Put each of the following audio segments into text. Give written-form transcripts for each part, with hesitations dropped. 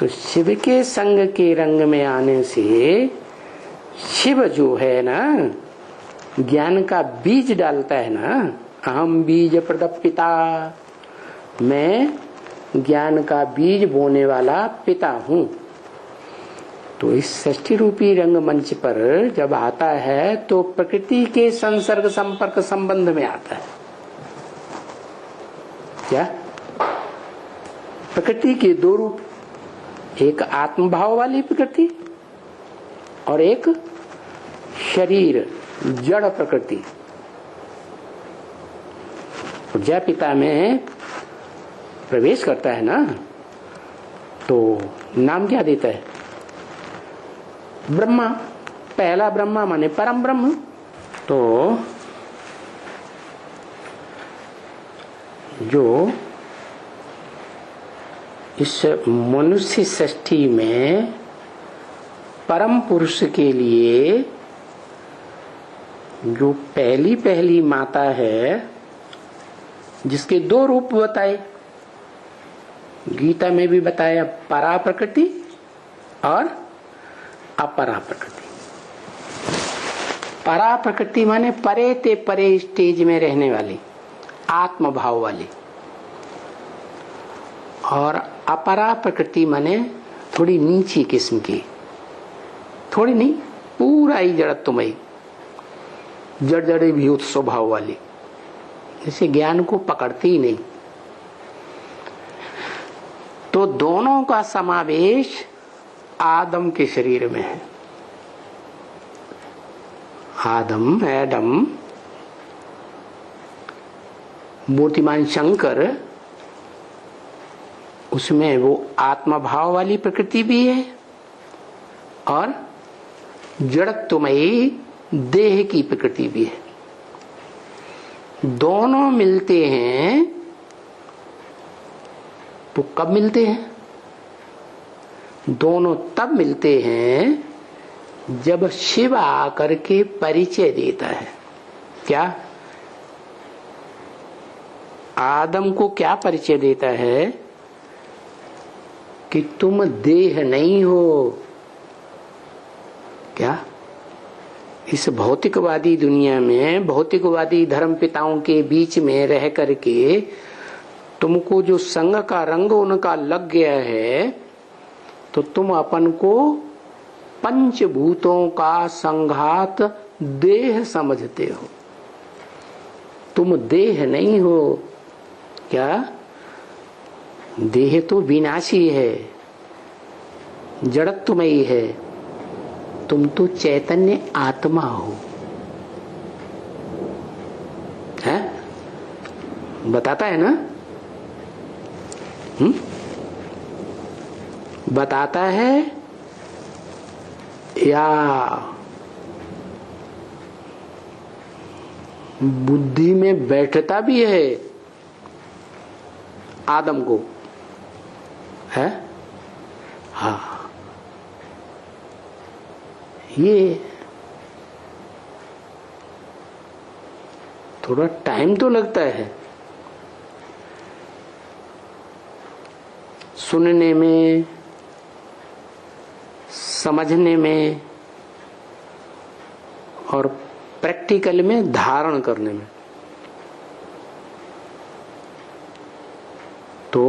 तो शिव के संग के रंग में आने से शिव जो है ना, ज्ञान का बीज डालता है ना। अहम बीज प्रदपिता, मैं ज्ञान का बीज बोने वाला पिता हूँ। तो इस षष्ठी रूपी रंगमंच पर जब आता है तो प्रकृति के संसर्ग संपर्क संबंध में आता है। क्या? प्रकृति के दो रूप, एक आत्मभाव वाली प्रकृति और एक शरीर जड़ प्रकृति। प्रजापिता में प्रवेश करता है ना, तो नाम क्या देता है? ब्रह्मा। पहला ब्रह्मा माने परम ब्रह्म। तो जो इस मनुष्य सृष्टि में परम पुरुष के लिए जो पहली पहली माता है, जिसके दो रूप बताए, गीता में भी बताया, परा प्रकृति और अपरा प्रकृति। परा प्रकृति माने परे ते परे स्टेज में रहने वाली, आत्म भाव वाली, और अपरा प्रकृति माने थोड़ी नीची किस्म की, थोड़ी नहीं, पूरा ही जड़त्वमयी, जड़ जड़े भी स्वभाव वाली, जैसे ज्ञान को पकड़ती ही नहीं। तो दोनों का समावेश आदम के शरीर में है। आदम, एडम, मूर्तिमान शंकर, उसमें वो आत्मा भाव वाली प्रकृति भी है और जड़त्वमयी देह की प्रकृति भी है। दोनों मिलते हैं तो कब मिलते हैं? दोनों तब मिलते हैं जब शिव आकर के परिचय देता है। क्या? आदम को क्या परिचय देता है? कि तुम देह नहीं हो। क्या? इस भौतिकवादी दुनिया में, भौतिकवादी धर्म पिताओं के बीच में रह करके तुमको जो संग का रंग उनका लग गया है, तो तुम अपन को पंचभूतों का संघात देह समझते हो। तुम देह नहीं हो। क्या? देह तो विनाशी है, जड़त्वमयी है। तुम तो चैतन्य आत्मा हो। है? बताता है ना? बताता है या बुद्धि में बैठता भी है आदम को? है? हाँ, ये थोड़ा टाइम तो लगता है सुनने में, समझने में और प्रैक्टिकल में धारण करने में। तो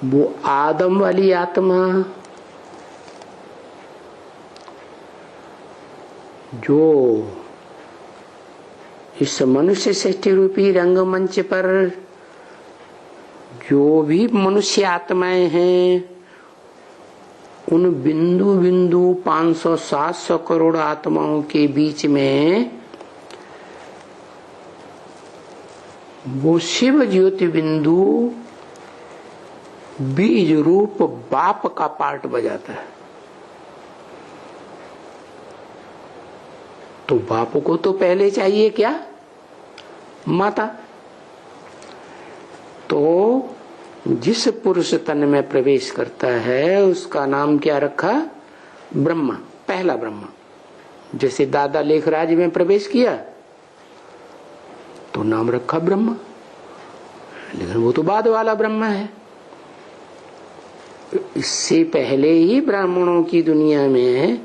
वो आदम वाली आत्मा जो इस मनुष्य सृष्टि रूपी रंगमंच पर जो भी मनुष्य आत्माएं हैं, उन बिंदु बिंदु 500-700 करोड़ आत्माओं के बीच में वो शिव ज्योति बिंदु बीज रूप बाप का पार्ट बजाता है। तो बाप को तो पहले चाहिए क्या? माता। तो जिस पुरुष तन में प्रवेश करता है उसका नाम क्या रखा? ब्रह्मा, पहला ब्रह्मा। जैसे दादा लेखराज में प्रवेश किया तो नाम रखा ब्रह्मा। लेकिन वो तो बाद वाला ब्रह्म है। इससे पहले ही ब्राह्मणों की दुनिया में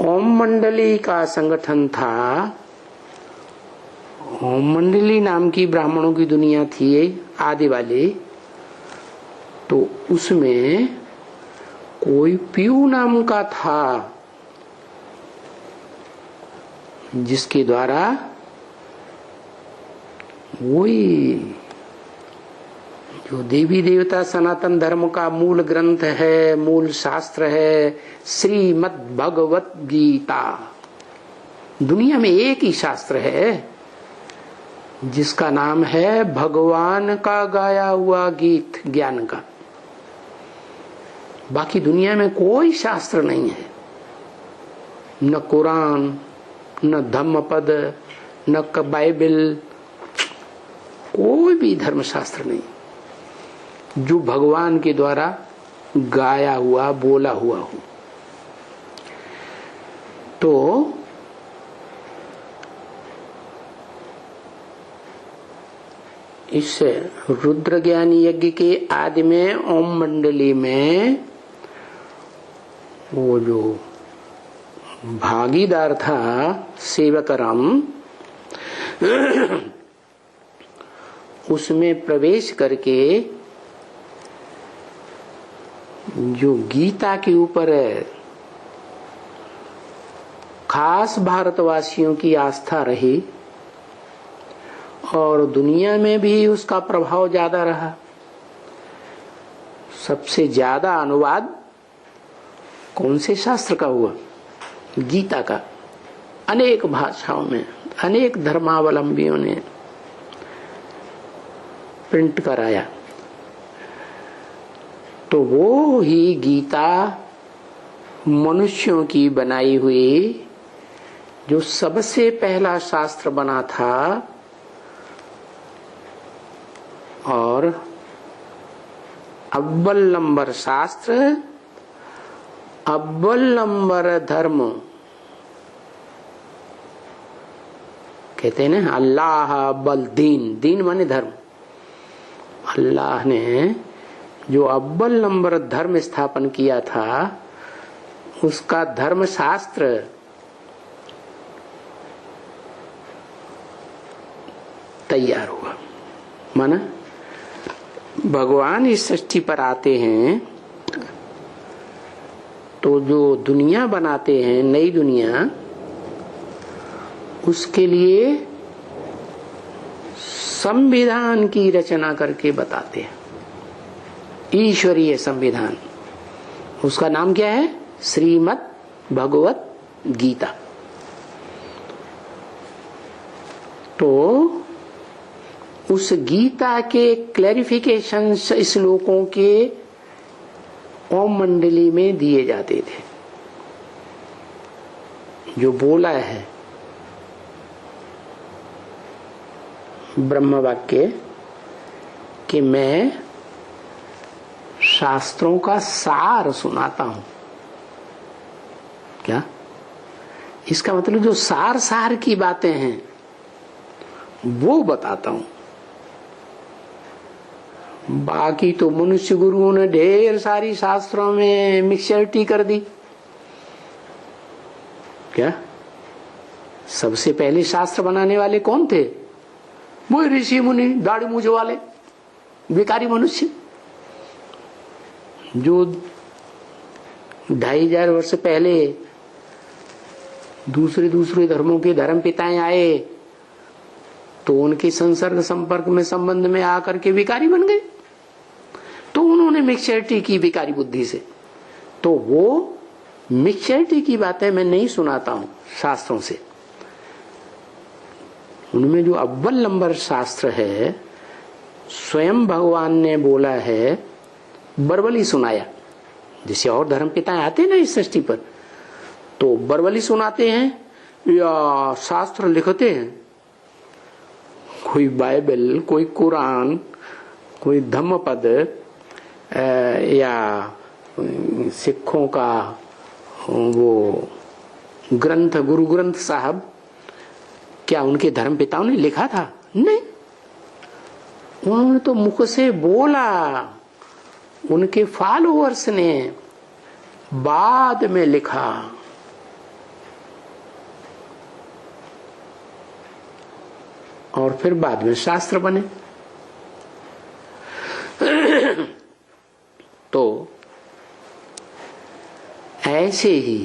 ओम मंडली का संगठन था। ओम मंडली नाम की ब्राह्मणों की दुनिया थी आदि वाली। तो उसमें कोई पीयू नाम का था जिसके द्वारा वही जो देवी देवता सनातन धर्म का मूल ग्रंथ है, मूल शास्त्र है, श्रीमद् भगवत गीता। दुनिया में एक ही शास्त्र है जिसका नाम है भगवान का गाया हुआ गीत ज्ञान का। बाकी दुनिया में कोई शास्त्र नहीं है, न कुरान, न धम्मपद, न बाइबल, कोई भी धर्म शास्त्र नहीं जो भगवान के द्वारा गाया हुआ बोला हुआ हो। तो इस रुद्र ज्ञान यज्ञ के आदि में ओम मंडली में वो जो भागीदार था सेवकराम, उसमें प्रवेश करके जो गीता के ऊपर खास भारतवासियों की आस्था रही और दुनिया में भी उसका प्रभाव ज्यादा रहा। सबसे ज्यादा अनुवाद कौन से शास्त्र का हुआ? गीता का। अनेक भाषाओं में अनेक धर्मावलंबियों ने प्रिंट कराया। तो वो ही गीता मनुष्यों की बनाई हुई जो सबसे पहला शास्त्र बना था और अव्वल नंबर शास्त्र, अव्वल नंबर धर्म कहते हैं ना। अल्लाह अव्वल दीन, दीन माने धर्म। अल्लाह ने जो अव्वल नंबर धर्म स्थापन किया था उसका धर्म शास्त्र तैयार हुआ। माना भगवान इस सृष्टि पर आते हैं तो जो दुनिया बनाते हैं, नई दुनिया, उसके लिए संविधान की रचना करके बताते हैं। ईश्वरीय संविधान, उसका नाम क्या है? श्रीमद् भगवत गीता। तो उस गीता के क्लैरिफिकेशन श्लोकों के ओम मंडली में दिए जाते थे। जो बोला है ब्रह्म वाक्य कि मैं शास्त्रों का सार सुनाता हूं। क्या इसका मतलब? जो सार सार की बातें हैं वो बताता हूं। बाकी तो मनुष्य गुरुओं ने ढेर सारी शास्त्रों में मिक्सचरिटी कर दी। क्या सबसे पहले शास्त्र बनाने वाले कौन थे? वो ऋषि मुनि, दाढ़ी मूछ वाले भिखारी मनुष्य, जो 2500 वर्ष पहले दूसरे धर्मों के धर्म पिताएं आए तो उनके संसर्ग संपर्क में संबंध में आकर के भिखारी बन गए। तो उन्होंने मिक्सचरिटी की भिखारी बुद्धि से। तो वो मिक्सचरिटी की बातें मैं नहीं सुनाता हूं शास्त्रों से। उनमें जो अव्वल नंबर शास्त्र है, स्वयं भगवान ने बोला है, बरबली सुनाया। जैसे और धर्म पिताएं आते हैं ना इस सृष्टि पर, तो बरबली सुनाते हैं या शास्त्र लिखते हैं। कोई बाइबल, कोई कुरान, कोई धम्मपद या सिखों का वो ग्रंथ, गुरु ग्रंथ साहब, क्या उनके धर्म पिताओं ने लिखा था? नहीं। उन्होंने तो मुख से बोला, उनके फॉलोअर्स ने बाद में लिखा। और फिर बाद में शास्त्र बने। तो ऐसे ही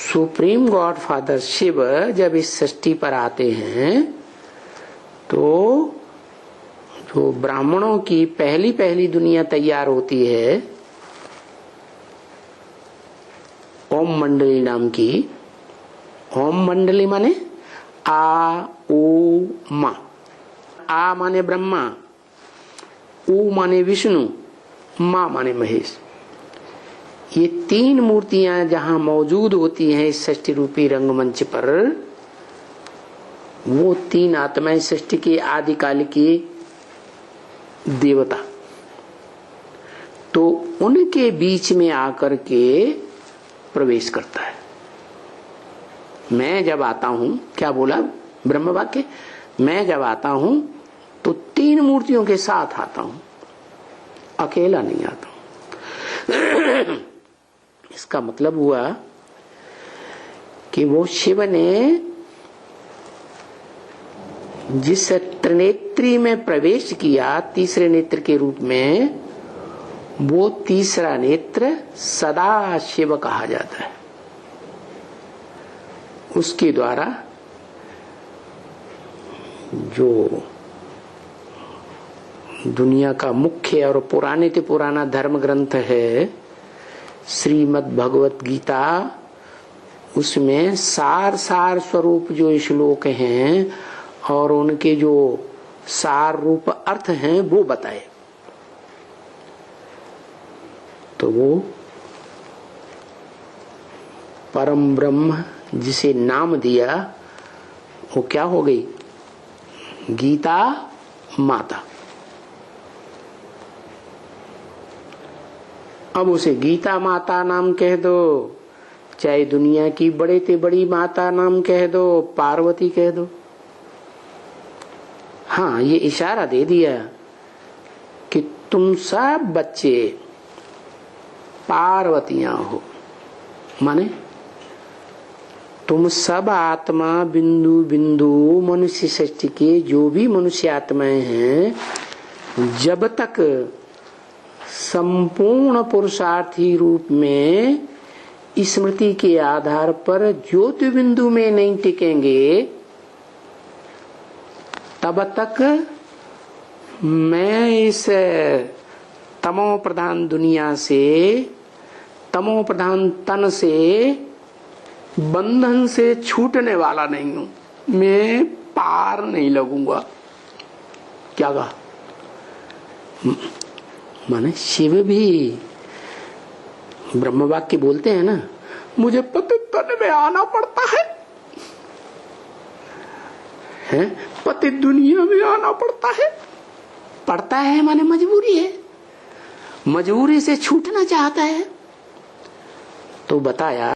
सुप्रीम गॉड फादर शिव जब इस सृष्टि पर आते हैं तो जो ब्राह्मणों की पहली पहली दुनिया तैयार होती है ओम मंडली नाम की। ओम मंडली माने आ ऊ मा। आ माने ब्रह्मा, ऊ माने विष्णु, मा माने महेश। ये तीन मूर्तियां जहां मौजूद होती हैं इस सृष्टि रूपी रंगमंच पर, वो तीन आत्माएं सृष्टि के आदिकाल की देवता। तो उनके बीच में आकर के प्रवेश करता है। मैं जब आता हूं, क्या बोला ब्रह्म वाक्य, मैं जब आता हूं तो तीन मूर्तियों के साथ आता हूं, अकेला नहीं आता हूं। इसका मतलब हुआ कि वो शिव ने जिस त्रिनेत्री में प्रवेश किया तीसरे नेत्र के रूप में, वो तीसरा नेत्र सदा शिव कहा जाता है। उसके द्वारा जो दुनिया का मुख्य और पुराने से पुराना धर्म ग्रंथ है श्रीमद् भगवत गीता, उसमें सार स्वरूप जो श्लोक हैं और उनके जो सार रूप अर्थ हैं वो बताए। तो वो परम ब्रह्म जिसे नाम दिया वो क्या हो गई, गीता माता। अब उसे गीता माता नाम कह दो, चाहे दुनिया की बड़े से बड़ी माता नाम कह दो, पार्वती कह दो। हाँ, ये इशारा दे दिया कि तुम सब बच्चे पार्वतियां हो, माने तुम सब आत्मा बिंदु बिंदु मनुष्य सृष्टि के जो भी मनुष्य आत्माएं हैं, जब तक संपूर्ण पुरुषार्थी रूप में स्मृति के आधार पर ज्योति बिंदु में नहीं टिकेंगे, तब तक मैं इस तमो प्रधान दुनिया से, तमो प्रधान तन से, बंधन से छूटने वाला नहीं हूं। मैं पार नहीं लगूंगा। क्या कहा, माने शिव भी ब्रह्म वाक्य बोलते हैं ना, मुझे पति तन में आना पड़ता है, पति दुनिया में आना पड़ता है माने मजबूरी है, मजबूरी से छूटना चाहता है। तो बताया